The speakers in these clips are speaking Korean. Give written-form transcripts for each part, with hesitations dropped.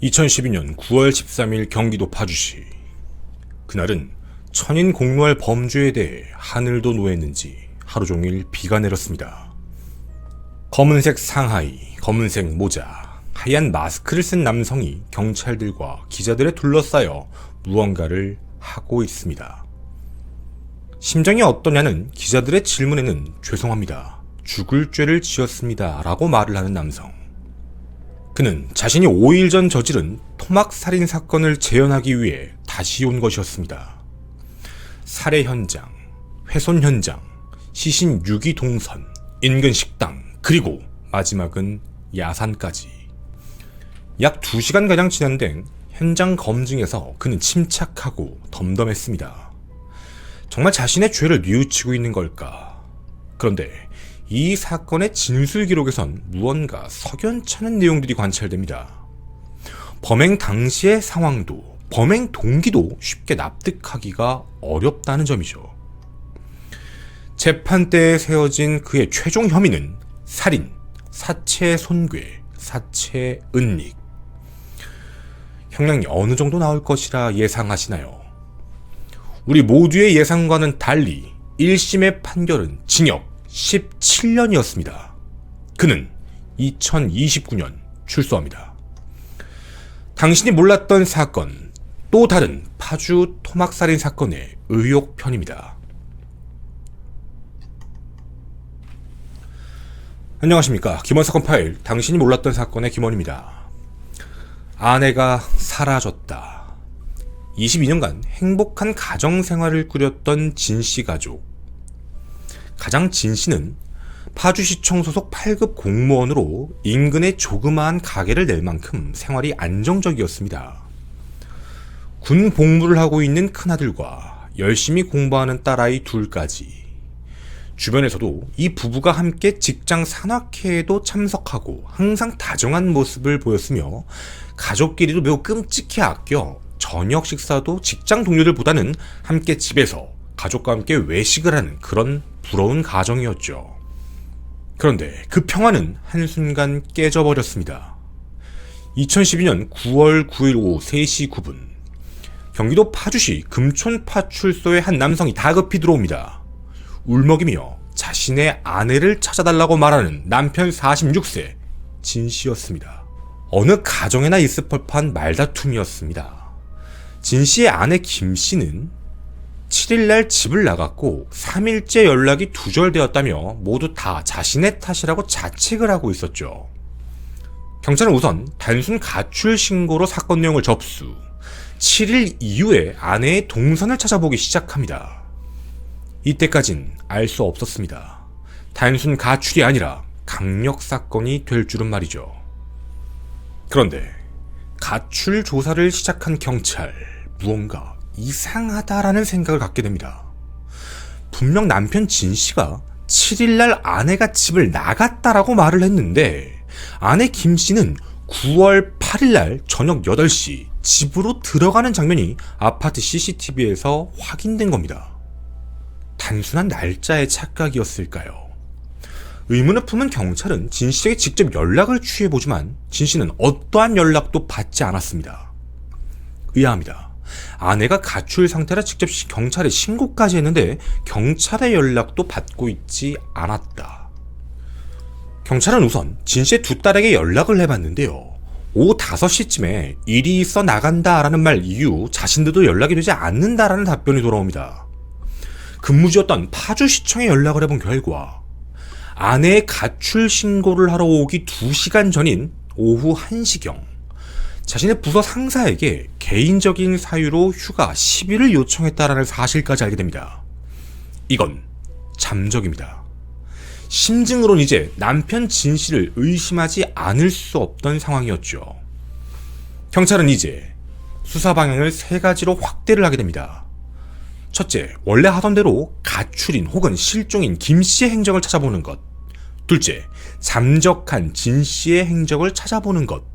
2012년 9월 13일 경기도 파주시. 그날은 천인 공로할 범죄에 대해 하늘도 노했는지 하루 종일 비가 내렸습니다. 검은색 상하이, 검은색 모자, 하얀 마스크를 쓴 남성이 경찰들과 기자들에 둘러싸여 무언가를 하고 있습니다. 심정이 어떠냐는 기자들의 질문에는 죄송합니다, 죽을 죄를 지었습니다 라고 말을 하는 남성. 그는 자신이 5일 전 저지른 토막살인 사건을 재현하기 위해 다시 온 것이었습니다. 살해 현장, 훼손 현장, 시신 유기 동선, 인근 식당, 그리고 마지막은 야산까지. 약 2시간가량 진행된 현장 검증에서 그는 침착하고 덤덤했습니다. 정말 자신의 죄를 뉘우치고 있는 걸까? 그런데 이 사건의 진술 기록에선 무언가 석연찮은 내용들이 관찰됩니다. 범행 당시의 상황도, 범행 동기도 쉽게 납득하기가 어렵다는 점이죠. 재판대에 세워진 그의 최종 혐의는 살인, 사체 손괴, 사체 은닉. 형량이 어느 정도 나올 것이라 예상하시나요? 우리 모두의 예상과는 달리 1심의 판결은 징역 17년이었습니다. 그는 2029년 출소합니다. 당신이 몰랐던 사건, 또 다른 파주 토막살인 사건의 의혹편입니다. 안녕하십니까. 김원사건 파일, 당신이 몰랐던 사건의 김원입니다. 아내가 사라졌다. 22년간 행복한 가정생활을 꾸렸던 진씨 가족. 가장 진씨는 파주시청 소속 8급 공무원으로 인근에 조그마한 가게를 낼 만큼 생활이 안정적이었습니다. 군 복무를 하고 있는 큰아들과 열심히 공부하는 딸아이 둘까지. 주변에서도 이 부부가 함께 직장 산악회에도 참석하고 항상 다정한 모습을 보였으며 가족끼리도 매우 끔찍히 아껴 저녁 식사도 직장 동료들보다는 함께 집에서 가족과 함께 외식을 하는 그런 부러운 가정이었죠. 그런데 그 평화는 한순간 깨져버렸습니다. 2012년 9월 9일 오후 3시 9분 경기도 파주시 금촌파출소에 한 남성이 다급히 들어옵니다. 울먹이며 자신의 아내를 찾아달라고 말하는 남편 46세 진씨였습니다. 어느 가정에나 있을 법한 말다툼이었습니다. 진씨의 아내 김씨는 7일날 집을 나갔고 3일째 연락이 두절되었다며 모두 다 자신의 탓이라고 자책을 하고 있었죠. 경찰은 우선 단순 가출 신고로 사건 내용을 접수, 7일 이후에 아내의 동선을 찾아보기 시작합니다. 이때까진 알 수 없었습니다. 단순 가출이 아니라 강력 사건이 될 줄은 말이죠. 그런데 가출 조사를 시작한 경찰, 무언가 이상하다라는 생각을 갖게 됩니다. 분명 남편 진씨가 7일날 아내가 집을 나갔다라고 말을 했는데 아내 김씨는 9월 8일날 저녁 8시 집으로 들어가는 장면이 아파트 CCTV에서 확인된 겁니다. 단순한 날짜의 착각이었을까요? 의문을 품은 경찰은 진씨에게 직접 연락을 취해보지만 진씨는 어떠한 연락도 받지 않았습니다. 의아합니다. 아내가 가출 상태라 직접 경찰에 신고까지 했는데 경찰의 연락도 받고 있지 않았다. 경찰은 우선 진씨의 두 딸에게 연락을 해봤는데요. 오후 5시쯤에 일이 있어 나간다라는 말 이후 자신들도 연락이 되지 않는다라는 답변이 돌아옵니다. 근무지였던 파주시청에 연락을 해본 결과 아내의 가출 신고를 하러 오기 2시간 전인 오후 1시경 자신의 부서 상사에게 개인적인 사유로 휴가 10일을 요청했다라는 사실까지 알게 됩니다. 이건 잠적입니다. 심증으론 이제 남편 진씨를 의심하지 않을 수 없던 상황이었죠. 경찰은 이제 수사 방향을 3가지로 확대를 하게 됩니다. 첫째, 원래 하던 대로 가출인 혹은 실종인 김씨의 행적을 찾아보는 것. 둘째, 잠적한 진씨의 행적을 찾아보는 것.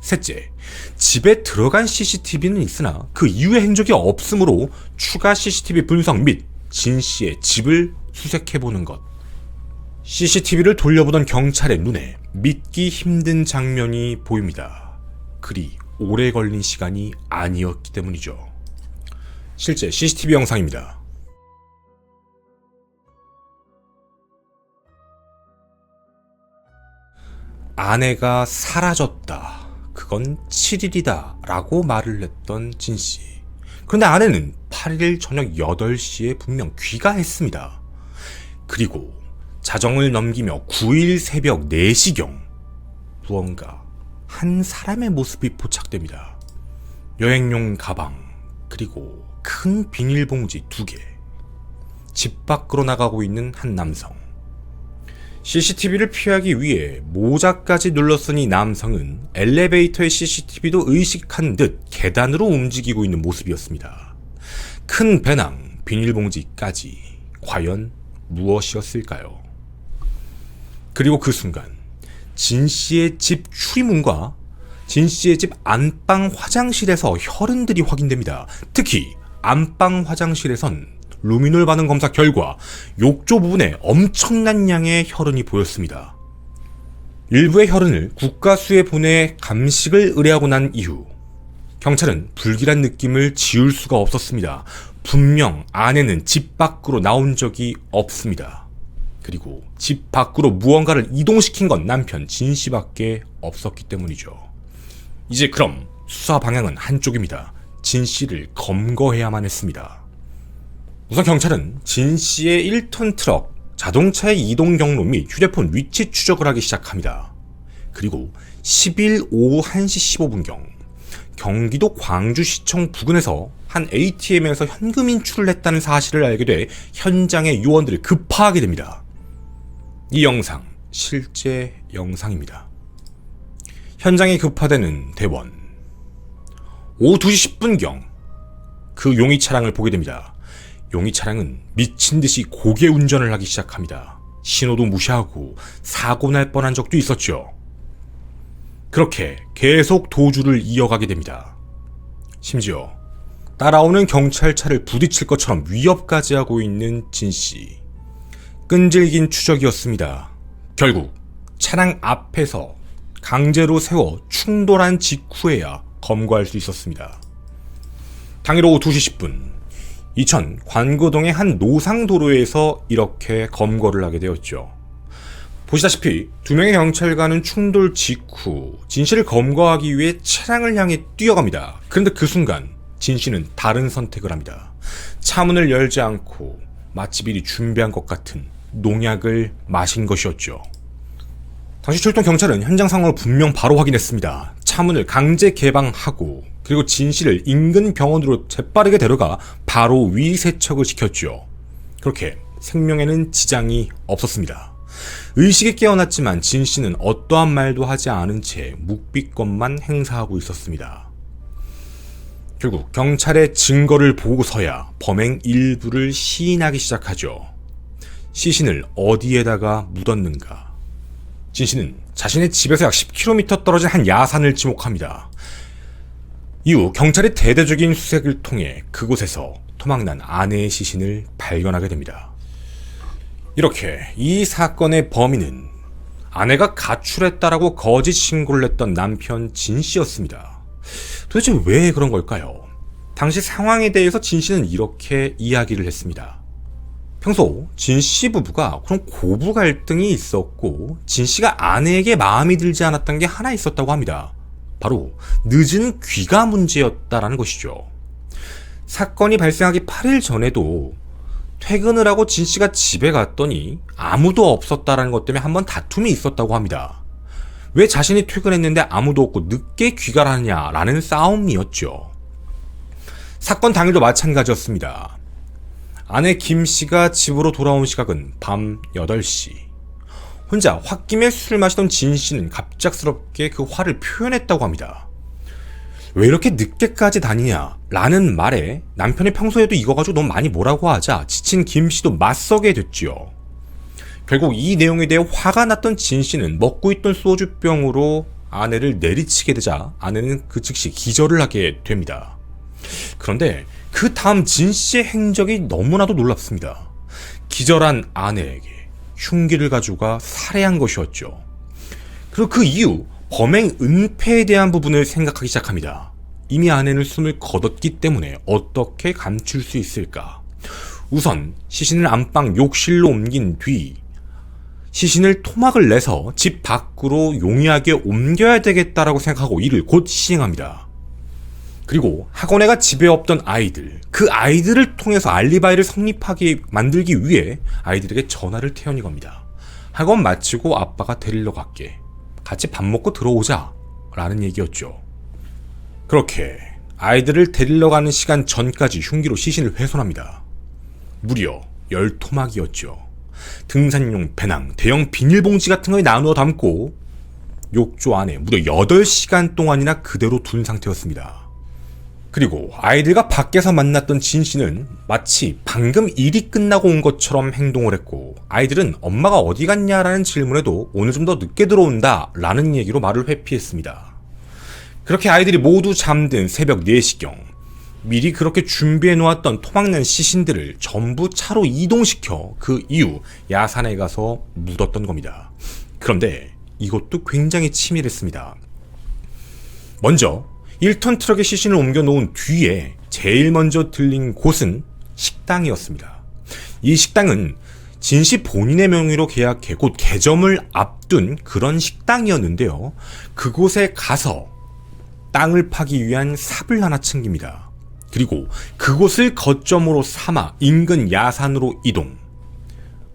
셋째, 집에 들어간 CCTV는 있으나 그 이후의 행적이 없으므로 추가 CCTV 분석 및 진씨의 집을 수색해보는 것. CCTV를 돌려보던 경찰의 눈에 믿기 힘든 장면이 보입니다. 그리 오래 걸린 시간이 아니었기 때문이죠. 실제 CCTV 영상입니다. 아내가 사라졌다. 그건 7일이다. 라고 말을 했던 진씨. 그런데 아내는 8일 저녁 8시에 분명 귀가했습니다. 그리고 자정을 넘기며 9일 새벽 4시경 무언가 한 사람의 모습이 포착됩니다. 여행용 가방, 그리고 큰 비닐봉지 2개. 집 밖으로 나가고 있는 한 남성. CCTV를 피하기 위해 모자까지 눌렀으니 남성은 엘리베이터의 CCTV도 의식한 듯 계단으로 움직이고 있는 모습이었습니다. 큰 배낭, 비닐봉지까지 과연 무엇이었을까요? 그리고 그 순간 진 씨의 집 출입문과 진 씨의 집 안방 화장실에서 혈흔들이 확인됩니다. 특히 안방 화장실에선 루미놀 반응 검사 결과 욕조 부분에 엄청난 양의 혈흔이 보였습니다. 일부의 혈흔을 국가수에 보내 감식을 의뢰하고 난 이후 경찰은 불길한 느낌을 지울 수가 없었습니다. 분명 아내는 집 밖으로 나온 적이 없습니다. 그리고 집 밖으로 무언가를 이동시킨 건 남편 진 씨밖에 없었기 때문이죠. 이제 그럼 수사 방향은 한쪽입니다. 진 씨를 검거해야만 했습니다. 우선 경찰은 진 씨의 1톤 트럭, 자동차의 이동 경로 및 휴대폰 위치 추적을 하기 시작합니다. 그리고 10일 오후 1시 15분경 경기도 광주시청 부근에서 한 ATM에서 현금 인출을 했다는 사실을 알게 돼 현장의 요원들을 급파하게 됩니다. 이 영상, 실제 영상입니다. 현장에 급파되는 대원. 오후 2시 10분경 그 용의 차량을 보게 됩니다. 용의 차량은 미친 듯이 고개 운전을 하기 시작합니다. 신호도 무시하고 사고 날 뻔한 적도 있었죠. 그렇게 계속 도주를 이어가게 됩니다. 심지어 따라오는 경찰차를 부딪힐 것처럼 위협까지 하고 있는 진씨. 끈질긴 추적이었습니다. 결국 차량 앞에서 강제로 세워 충돌한 직후에야 검거할 수 있었습니다. 당일 오후 2시 10분 이천 관고동의 한 노상도로에서 이렇게 검거를 하게 되었죠. 보시다시피 2명의 경찰관은 충돌 직후 진씨를 검거하기 위해 차량을 향해 뛰어갑니다. 그런데 그 순간 진씨는 다른 선택을 합니다. 차문을 열지 않고 마치 미리 준비한 것 같은 농약을 마신 것이었죠. 당시 출동 경찰은 현장 상황을 분명 바로 확인했습니다. 차문을 강제 개방하고 그리고 진 씨를 인근 병원으로 재빠르게 데려가 바로 위세척을 시켰죠. 그렇게 생명에는 지장이 없었습니다. 의식이 깨어났지만 진 씨는 어떠한 말도 하지 않은 채 묵비권만 행사하고 있었습니다. 결국 경찰의 증거를 보고서야 범행 일부를 시인하기 시작하죠. 시신을 어디에다가 묻었는가? 진 씨는 자신의 집에서 약 10km 떨어진 한 야산을 지목합니다. 이후 경찰이 대대적인 수색을 통해 그곳에서 토막난 아내의 시신을 발견하게 됩니다. 이렇게 이 사건의 범인은 아내가 가출했다라고 거짓 신고를 했던 남편 진 씨였습니다. 도대체 왜 그런 걸까요? 당시 상황에 대해서 진 씨는 이렇게 이야기를 했습니다. 평소 진 씨 부부가 그런 고부 갈등이 있었고 진 씨가 아내에게 마음이 들지 않았던 게 하나 있었다고 합니다. 바로 늦은 귀가 문제였다라는 것이죠. 사건이 발생하기 8일 전에도 퇴근을 하고 진 씨가 집에 갔더니 아무도 없었다라는 것 때문에 한번 다툼이 있었다고 합니다. 왜 자신이 퇴근했는데 아무도 없고 늦게 귀가를 하느냐라는 싸움이었죠. 사건 당일도 마찬가지였습니다. 아내 김 씨가 집으로 돌아온 시각은 밤 8시. 혼자 홧김에 술을 마시던 진 씨는 갑작스럽게 그 화를 표현했다고 합니다. 왜 이렇게 늦게까지 다니냐? 라는 말에 남편이 평소에도 이거 가지고 너무 많이 뭐라고 하자 지친 김 씨도 맞서게 됐지요. 결국 이 내용에 대해 화가 났던 진 씨는 먹고 있던 소주병으로 아내를 내리치게 되자 아내는 그 즉시 기절을 하게 됩니다. 그런데 그 다음 진 씨의 행적이 너무나도 놀랍습니다. 기절한 아내에게 흉기를 가져가 살해한 것이었죠. 그리고 그 이후 범행 은폐에 대한 부분을 생각하기 시작합니다. 이미 아내는 숨을 거뒀기 때문에 어떻게 감출 수 있을까? 우선 시신을 안방 욕실로 옮긴 뒤 시신을 토막을 내서 집 밖으로 용이하게 옮겨야 되겠다라고 생각하고 이를 곧 시행합니다. 그리고 학원애가 집에 없던 아이들, 그 아이들을 통해서 알리바이를 성립하게 만들기 위해 아이들에게 전화를 태연히 겁니다. 학원 마치고 아빠가 데리러 갈게. 같이 밥 먹고 들어오자 라는 얘기였죠. 그렇게 아이들을 데리러 가는 시간 전까지 흉기로 시신을 훼손합니다. 무려 10토막이었죠. 등산용 배낭, 대형 비닐봉지 같은 거에 나누어 담고 욕조 안에 무려 8시간 동안이나 그대로 둔 상태였습니다. 그리고 아이들과 밖에서 만났던 진 씨는 마치 방금 일이 끝나고 온 것처럼 행동을 했고, 아이들은 엄마가 어디 갔냐라는 질문에도 오늘 좀 더 늦게 들어온다 라는 얘기로 말을 회피했습니다. 그렇게 아이들이 모두 잠든 새벽 4시경, 미리 그렇게 준비해 놓았던 토막난 시신들을 전부 차로 이동시켜 그 이후 야산에 가서 묻었던 겁니다. 그런데 이것도 굉장히 치밀했습니다. 먼저 1톤 트럭에 시신을 옮겨 놓은 뒤에 제일 먼저 들린 곳은 식당이었습니다. 이 식당은 진씨 본인의 명의로 계약해 곧 개점을 앞둔 그런 식당이었는데요. 그곳에 가서 땅을 파기 위한 삽을 하나 챙깁니다. 그리고 그곳을 거점으로 삼아 인근 야산으로 이동.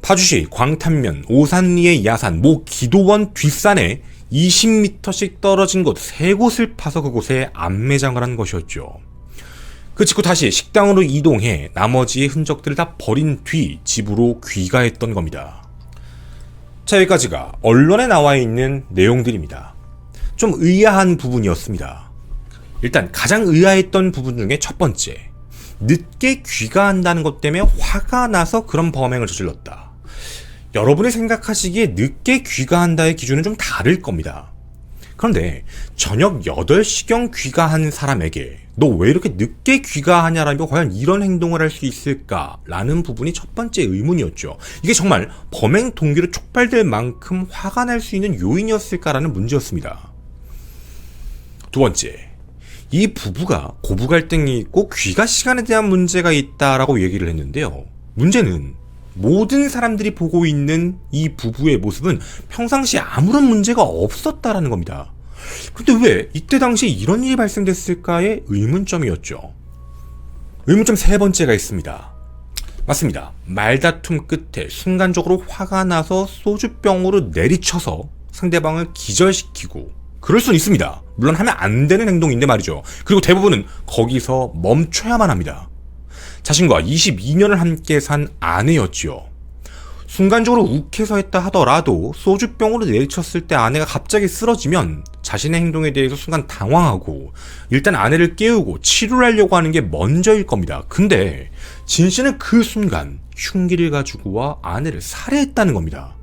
파주시 광탄면 오산리의 야산 모 기도원 뒷산에 20m씩 떨어진 곳 3곳을 파서 그곳에 안매장을 한 것이었죠. 그 직후 다시 식당으로 이동해 나머지의 흔적들을 다 버린 뒤 집으로 귀가했던 겁니다. 자, 여기까지가 언론에 나와 있는 내용들입니다. 좀 의아한 부분이었습니다. 일단 가장 의아했던 부분 중에 첫 번째, 늦게 귀가한다는 것 때문에 화가 나서 그런 범행을 저질렀다. 여러분이 생각하시기에 늦게 귀가한다의 기준은 좀 다를 겁니다. 그런데 저녁 8시경 귀가한 사람에게 너 왜 이렇게 늦게 귀가하냐라며 과연 이런 행동을 할 수 있을까라는 부분이 첫 번째 의문이었죠. 이게 정말 범행 동기로 촉발될 만큼 화가 날 수 있는 요인이었을까라는 문제였습니다. 두 번째, 이 부부가 고부 갈등이 있고 귀가 시간에 대한 문제가 있다라고 얘기를 했는데요. 문제는 모든 사람들이 보고 있는 이 부부의 모습은 평상시에 아무런 문제가 없었다라는 겁니다. 근데 왜 이때 당시에 이런 일이 발생됐을까의 의문점이었죠. 의문점 세 번째가 있습니다. 맞습니다. 말다툼 끝에 순간적으로 화가 나서 소주병으로 내리쳐서 상대방을 기절시키고, 그럴 수는 있습니다. 물론 하면 안 되는 행동인데 말이죠. 그리고 대부분은 거기서 멈춰야만 합니다. 자신과 22년을 함께 산 아내였지요. 순간적으로 욱해서 했다 하더라도 소주병으로 내리쳤을 때 아내가 갑자기 쓰러지면 자신의 행동에 대해서 순간 당황하고 일단 아내를 깨우고 치료를 하려고 하는 게 먼저일 겁니다. 근데 진 씨는 그 순간 흉기를 가지고 와 아내를 살해했다는 겁니다.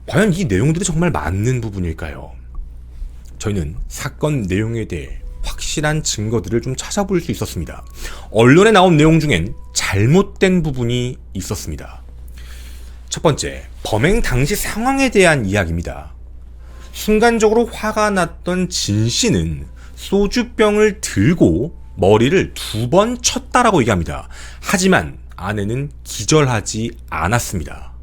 과연 이 내용들이 정말 맞는 부분일까요? 저희는 사건 내용에 대해 확실한 증거들을 좀 찾아볼 수 있었습니다. 언론에 나온 내용 중엔 잘못된 부분이 있었습니다. 첫 번째, 범행 당시 상황에 대한 이야기입니다. 순간적으로 화가 났던 진 씨는 소주병을 들고 머리를 2번 쳤다라고 얘기합니다. 하지만 아내는 기절하지 않았습니다.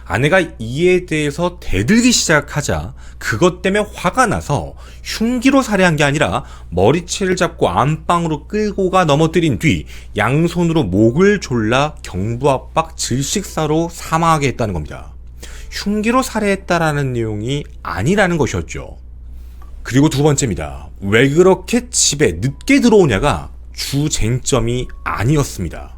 아내가 이에 대해서 대들기 시작하자 그것 때문에 화가 나서 흉기로 살해한 게 아니라 머리채를 잡고 안방으로 끌고 가 넘어뜨린 뒤 양손으로 목을 졸라 경부압박 질식사로 사망하게 했다는 겁니다. 흉기로 살해했다라는 내용이 아니라는 것이었죠. 그리고 두 번째입니다. 왜 그렇게 집에 늦게 들어오냐가 주 쟁점이 아니었습니다.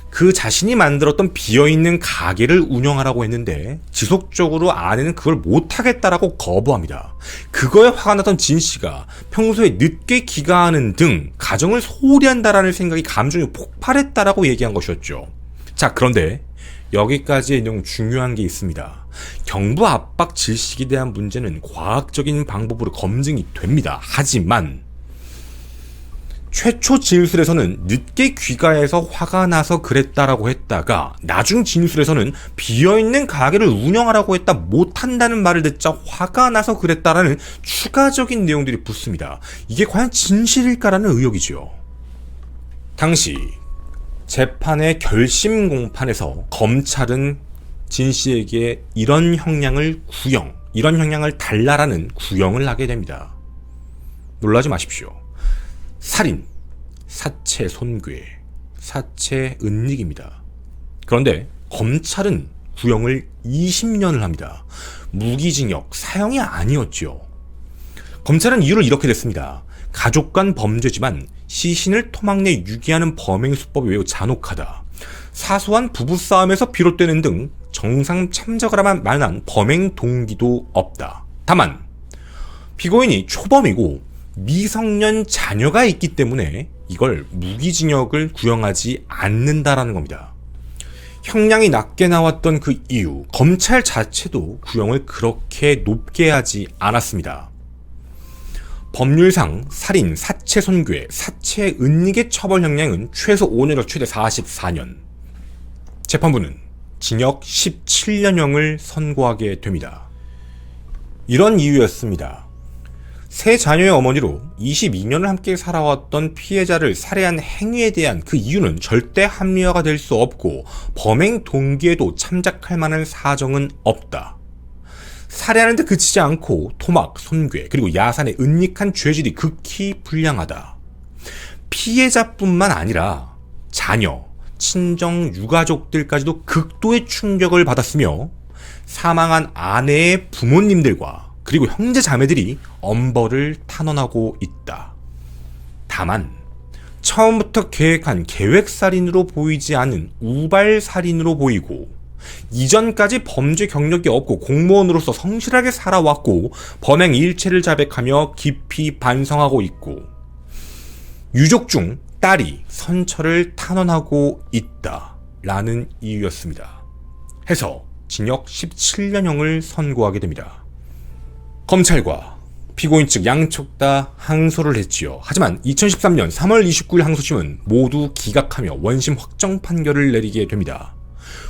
그 자신이 만들었던 비어있는 가게를 운영하라고 했는데 지속적으로 아내는 그걸 못하겠다라고 거부합니다. 그거에 화가 났던 진 씨가 평소에 늦게 귀가하는 등 가정을 소홀히 한다라는 생각이 감정이 폭발했다라고 얘기한 것이었죠. 자, 그런데 여기까지의 내용 중요한 게 있습니다. 경부 압박 질식에 대한 문제는 과학적인 방법으로 검증이 됩니다. 하지만 최초 진술에서는 늦게 귀가해서 화가 나서 그랬다라고 했다가 나중 진술에서는 비어있는 가게를 운영하라고 했다 못한다는 말을 듣자 화가 나서 그랬다라는 추가적인 내용들이 붙습니다. 이게 과연 진실일까라는 의혹이죠. 당시 재판의 결심 공판에서 검찰은 진 씨에게 이런 형량을 달라라는 구형을 하게 됩니다. 놀라지 마십시오. 살인, 사체 손괴, 사체 은닉입니다. 그런데 검찰은 구형을 20년을 합니다. 무기징역, 사형이 아니었죠. 검찰은 이유를 이렇게 냈습니다. 가족 간 범죄지만 시신을 토막 내 유기하는 범행 수법이 매우 잔혹하다. 사소한 부부싸움에서 비롯되는 등 정상 참작을 할 만한 범행 동기도 없다. 다만 피고인이 초범이고 미성년 자녀가 있기 때문에 이걸 무기징역을 구형하지 않는다라는 겁니다. 형량이 낮게 나왔던 그 이유, 검찰 자체도 구형을 그렇게 높게 하지 않았습니다. 법률상 살인, 사체 손괴, 사체 은닉의 처벌 형량은 최소 5년에서 최대 44년. 재판부는 징역 17년형을 선고하게 됩니다. 이런 이유였습니다. 세 자녀의 어머니로 22년을 함께 살아왔던 피해자를 살해한 행위에 대한 그 이유는 절대 합리화가 될 수 없고 범행 동기에도 참작할 만한 사정은 없다. 살해하는 데 그치지 않고 토막, 손괴, 그리고 야산의 은닉한 죄질이 극히 불량하다. 피해자뿐만 아니라 자녀, 친정, 유가족들까지도 극도의 충격을 받았으며 사망한 아내의 부모님들과 그리고 형제 자매들이 엄벌을 탄원하고 있다. 다만 처음부터 계획한 계획살인으로 보이지 않은 우발살인으로 보이고 이전까지 범죄 경력이 없고 공무원으로서 성실하게 살아왔고 범행 일체를 자백하며 깊이 반성하고 있고 유족 중 딸이 선처를 탄원하고 있다라는 이유였습니다. 해서 징역 17년형을 선고하게 됩니다. 검찰과 피고인 측 양쪽 다 항소를 했지요. 하지만 2013년 3월 29일 항소심은 모두 기각하며 원심 확정 판결을 내리게 됩니다.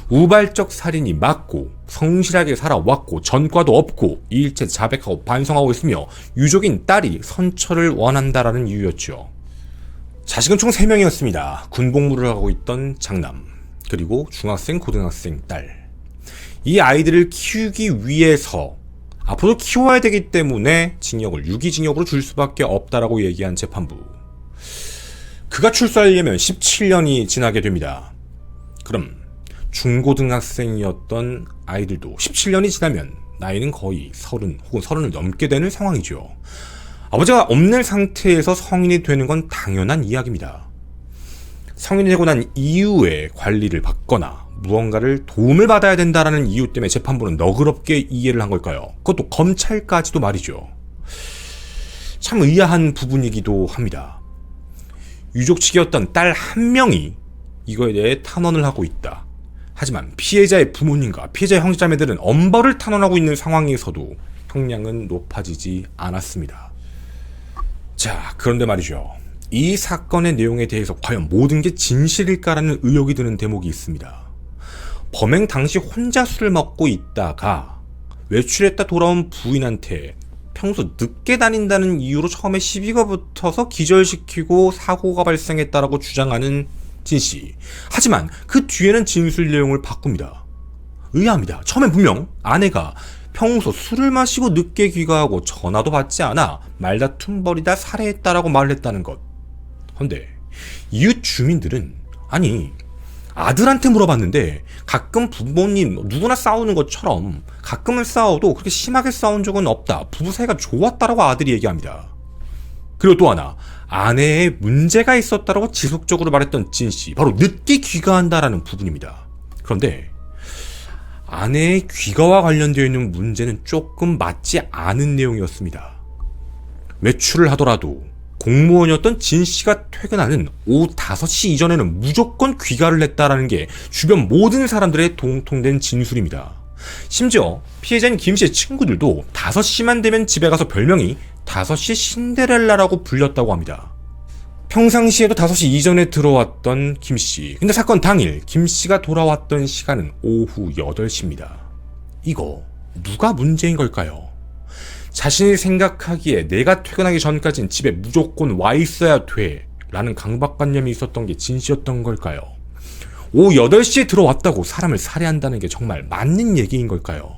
우발적 살인이 맞고 성실하게 살아왔고 전과도 없고 일체 자백하고 반성하고 있으며 유족인 딸이 선처를 원한다라는 이유였죠. 자식은 총 3명이었습니다. 군복무를 하고 있던 장남, 그리고 중학생, 고등학생 딸. 이 아이들을 키우기 위해서 앞으로 키워야 되기 때문에 징역을 유기징역으로 줄 수밖에 없다라고 얘기한 재판부. 그가 출소하려면 17년이 지나게 됩니다. 그럼 중고등학생이었던 아이들도 17년이 지나면 나이는 거의 30 혹은 30을 넘게 되는 상황이죠. 아버지가 없는 상태에서 성인이 되는 건 당연한 이야기입니다. 성인이 되고 난 이후에 관리를 받거나 무언가를 도움을 받아야 된다라는 이유 때문에 재판부는 너그럽게 이해를 한 걸까요? 그것도 검찰까지도 말이죠. 참 의아한 부분이기도 합니다. 유족 측이었던 딸 한 명이 이거에 대해 탄원을 하고 있다. 하지만 피해자의 부모님과 피해자의 형제자매들은 엄벌을 탄원하고 있는 상황에서도 형량은 높아지지 않았습니다. 자, 그런데 말이죠. 이 사건의 내용에 대해서 과연 모든 게 진실일까라는 의혹이 드는 대목이 있습니다. 범행 당시 혼자 술을 먹고 있다가 외출했다 돌아온 부인한테 평소 늦게 다닌다는 이유로 처음에 시비가 붙어서 기절시키고 사고가 발생했다라고 주장하는 진씨. 하지만 그 뒤에는 진술 내용을 바꿉니다. 의아합니다. 처음엔 분명 아내가 평소 술을 마시고 늦게 귀가하고 전화도 받지 않아 말다툼 벌이다 살해했다라고 말을 했다는 것. 그런데 이웃 주민들은 아니 아들한테 물어봤는데 가끔 부모님 누구나 싸우는 것처럼 가끔은 싸워도 그렇게 심하게 싸운 적은 없다. 부부 사이가 좋았다라고 아들이 얘기합니다. 그리고 또 하나 아내에 문제가 있었다라고 지속적으로 말했던 진씨. 바로 늦게 귀가한다라는 부분입니다. 그런데 아내의 귀가와 관련되어 있는 문제는 조금 맞지 않은 내용이었습니다. 외출을 하더라도 공무원이었던 진씨가 퇴근하는 오후 5시 이전에는 무조건 귀가를 했다라는 게 주변 모든 사람들의 공통된 진술입니다. 심지어 피해자인 김씨의 친구들도 5시만 되면 집에 가서 별명이 5시 신데렐라라고 불렸다고 합니다. 평상시에도 5시 이전에 들어왔던 김씨. 근데 사건 당일 김씨가 돌아왔던 시간은 오후 8시입니다. 이거 누가 문제인 걸까요? 자신이 생각하기에 내가 퇴근하기 전까진 집에 무조건 와 있어야 돼 라는 강박관념이 있었던 게 진실이었던 걸까요? 오후 8시에 들어왔다고 사람을 살해한다는 게 정말 맞는 얘기인 걸까요?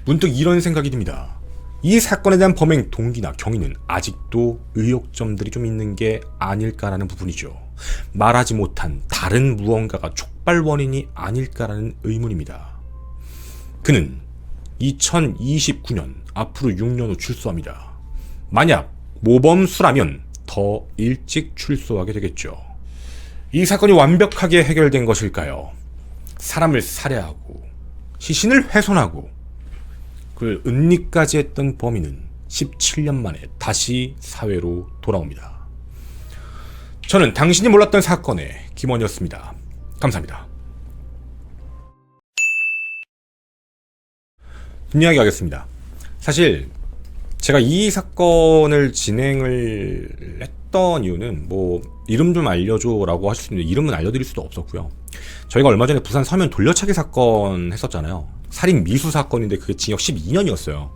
문득 이런 생각이 듭니다. 이 사건에 대한 범행 동기나 경위는 아직도 의혹점들이 좀 있는 게 아닐까라는 부분이죠. 말하지 못한 다른 무언가가 촉발 원인이 아닐까라는 의문입니다. 그는 2029년 앞으로 6년 후 출소합니다. 만약 모범수라면 더 일찍 출소하게 되겠죠. 이 사건이 완벽하게 해결된 것일까요? 사람을 살해하고 시신을 훼손하고 그걸 은닉까지 했던 범인은 17년 만에 다시 사회로 돌아옵니다. 저는 당신이 몰랐던 사건의 김원이었습니다. 감사합니다. 뒷이야기 하겠습니다. 사실 제가 이 사건을 진행을 했던 이유는 뭐 이름 좀 알려줘 라고 하실 수 있는데 이름은 알려드릴 수도 없었고요. 저희가 얼마 전에 부산 서면 돌려차기 사건 했었잖아요. 살인 미수 사건인데 그게 징역 12년이었어요.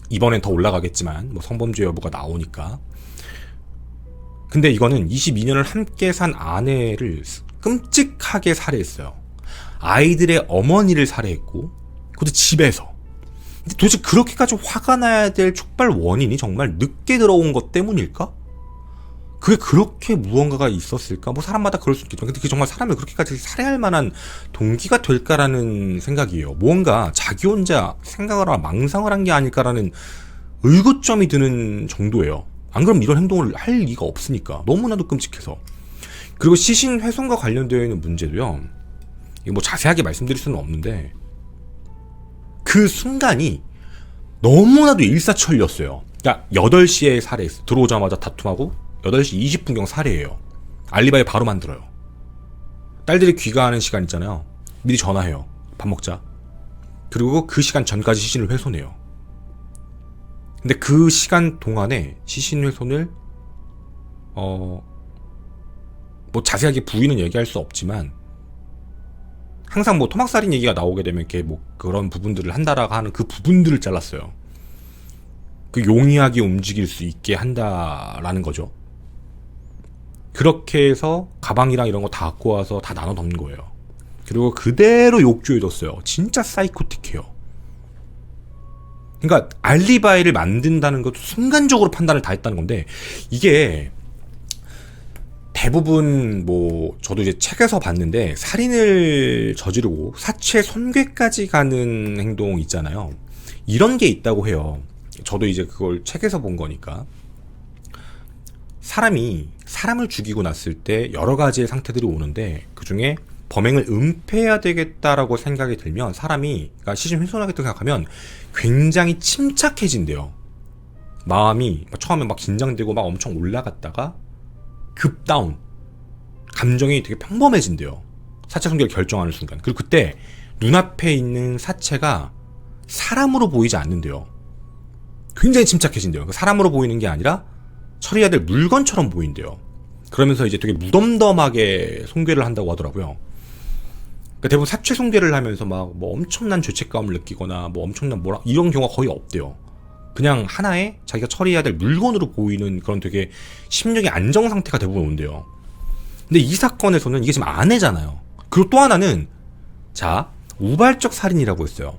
이번엔 더 올라가겠지만 뭐 성범죄 여부가 나오니까. 근데 이거는 22년을 함께 산 아내를 끔찍하게 살해했어요. 아이들의 어머니를 살해했고 그것도 집에서. 근데 도대체 그렇게까지 화가 나야 될 촉발 원인이 정말 늦게 들어온 것 때문일까? 그게 그렇게 무언가가 있었을까? 뭐 사람마다 그럴 수 있겠죠. 근데 그게 정말 사람을 그렇게까지 살해할 만한 동기가 될까라는 생각이에요. 뭔가 자기 혼자 생각을 하거나 망상을 한 게 아닐까라는 의구점이 드는 정도예요. 안 그러면 이런 행동을 할 리가 없으니까. 너무나도 끔찍해서. 그리고 시신 훼손과 관련되어 있는 문제도요. 이거 뭐 자세하게 말씀드릴 수는 없는데 그 순간이 너무나도 일사천리였어요. 그러니까 8시에 살해했어. 들어오자마자 다툼하고 8시 20분경 살해해요. 알리바이 바로 만들어요. 딸들이 귀가하는 시간 있잖아요. 미리 전화해요. 밥 먹자. 그리고 그 시간 전까지 시신을 훼손해요. 근데 그 시간 동안에 시신 훼손을 뭐 자세하게 부위는 얘기할 수 없지만 항상 뭐 토막살인 얘기가 나오게 되면 이렇게 뭐 그런 부분들을 한다라고 하는 그 부분들을 잘랐어요. 그 용이하게 움직일 수 있게 한다라는 거죠. 그렇게 해서 가방이랑 이런 거 다 갖고 와서 다 나눠 덮는 거예요. 그리고 그대로 욕조해뒀어요. 진짜 사이코틱해요. 그러니까 알리바이를 만든다는 것도 순간적으로 판단을 다 했다는 건데 이게 대부분 뭐 저도 이제 책에서 봤는데 살인을 저지르고 사체 손괴까지 가는 행동 있잖아요. 이런 게 있다고 해요. 저도 이제 그걸 책에서 본 거니까. 사람이 사람을 죽이고 났을 때 여러 가지의 상태들이 오는데 그중에 범행을 은폐해야 되겠다라고 생각이 들면 사람이 그러니까 시신 훼손하겠다고 생각하면 굉장히 침착해진대요. 마음이 처음에 막 긴장되고 막 엄청 올라갔다가 급 다운. 감정이 되게 평범해진대요. 사체 손괴를 결정하는 순간. 그리고 그때 눈앞에 있는 사체가 사람으로 보이지 않는데요. 굉장히 침착해진대요. 사람으로 보이는 게 아니라 처리해야 될 물건처럼 보인대요. 그러면서 이제 되게 무덤덤하게 손괴를 한다고 하더라고요. 그러니까 대부분 사체 손괴를 하면서 막 뭐 엄청난 죄책감을 느끼거나 뭐 엄청난 뭐라 이런 경우가 거의 없대요. 그냥 하나의 자기가 처리해야 될 물건으로 보이는 그런 되게 심령의 안정 상태가 대부분 온대요. 근데 이 사건에서는 이게 지금 아내잖아요. 그리고 또 하나는 자 우발적 살인이라고 했어요.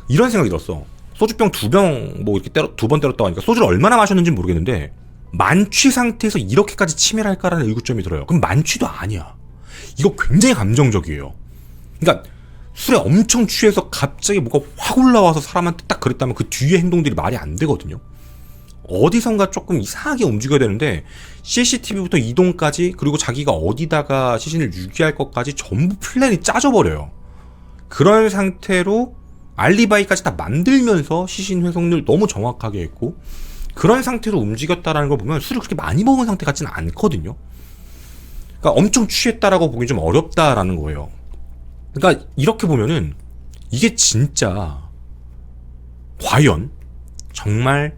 이런 생각이 들었어. 소주병 2병 뭐 이렇게 2번 때렸다고 하니까 소주를 얼마나 마셨는지는 모르겠는데 만취 상태에서 이렇게까지 치매를 할까라는 의구점이 들어요. 그럼 만취도 아니야. 이거 굉장히 감정적이에요. 그러니까 술에 엄청 취해서 갑자기 뭐가 확 올라와서 사람한테 딱 그랬다면 그 뒤에 행동들이 말이 안 되거든요. 어디선가 조금 이상하게 움직여야 되는데 CCTV부터 이동까지 그리고 자기가 어디다가 시신을 유기할 것까지 전부 플랜이 짜져버려요. 그런 상태로 알리바이까지 다 만들면서 시신 훼손을 너무 정확하게 했고 그런 상태로 움직였다라는 걸 보면 술을 그렇게 많이 먹은 상태 같지는 않거든요. 그러니까 엄청 취했다라고 보기 좀 어렵다라는 거예요. 그러니까 이렇게 보면은 이게 진짜 과연 정말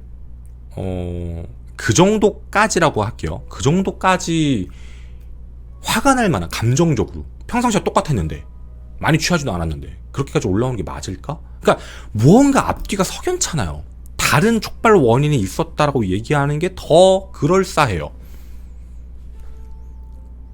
그 정도까지라고 할게요. 그 정도까지 화가 날 만한, 감정적으로 평상시와 똑같았는데, 많이 취하지도 않았는데 그렇게까지 올라오는 게 맞을까? 그러니까 무언가 앞뒤가 석연찮아요. 다른 촉발 원인이 있었다라고 얘기하는 게 더 그럴싸해요.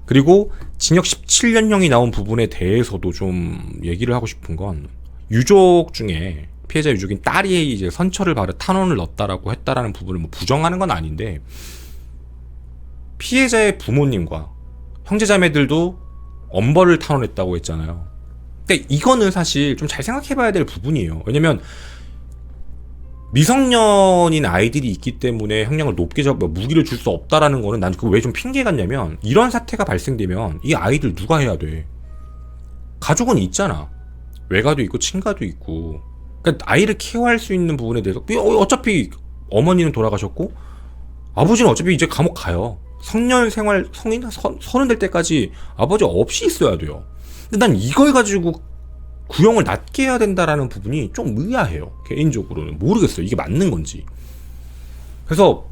그리고 징역 17년형이 나온 부분에 대해서도 좀 얘기를 하고 싶은 건, 유족 중에 피해자 유족인 딸이 이제 선처를 바르 탄원을 넣었다라고 했다라는 부분을 뭐 부정하는 건 아닌데, 피해자의 부모님과 형제자매들도 엄벌을 탄원했다고 했잖아요. 근데 이거는 사실 좀 잘 생각해봐야 될 부분이에요. 왜냐면 미성년인 아이들이 있기 때문에 형량을 높게 무기를 줄 수 없다라는 거는 난 그거 왜 좀 핑계 같냐면, 이런 사태가 발생되면 이 아이들 누가 해야 돼? 가족은 있잖아. 외가도 있고 친가도 있고. 그러니까 아이를 케어할 수 있는 부분에 대해서 어차피 어머니는 돌아가셨고 아버지는 어차피 이제 감옥 가요. 성년 생활, 서른 될 때까지 아버지 없이 있어야 돼요. 근데 난 이걸 가지고 구형을 낮게 해야 된다라는 부분이 좀 의아해요. 개인적으로는 모르겠어요. 이게 맞는 건지. 그래서,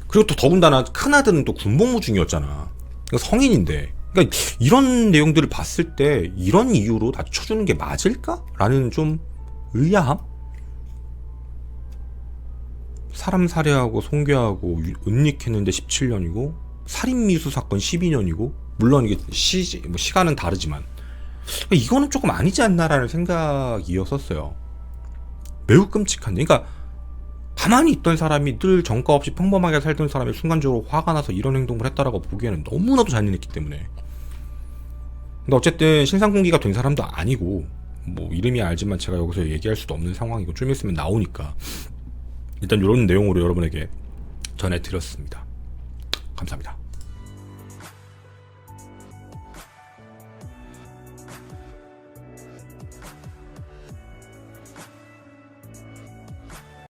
그리고 또 더군다나 큰아들은 또 군복무 중이었잖아. 그러니까 성인인데. 그러니까 이런 내용들을 봤을 때 이런 이유로 낮춰주는 게 맞을까? 라는 좀 의아함? 사람 살해하고 송괴하고 은닉했는데 17년이고 살인미수 사건 12년이고, 물론 이게 시간은 다르지만 이거는 조금 아니지 않나라는 생각이었었어요. 매우 끔찍한데, 그러니까 가만히 있던 사람이 늘 전과 없이 평범하게 살던 사람이 순간적으로 화가 나서 이런 행동을 했다라고 보기에는 너무나도 잔인했기 때문에. 근데 어쨌든 신상공개가 된 사람도 아니고, 뭐 이름이 알지만 제가 여기서 얘기할 수도 없는 상황이고 좀 있으면 나오니까 일단 이런 내용으로 여러분에게 전해드렸습니다. 감사합니다.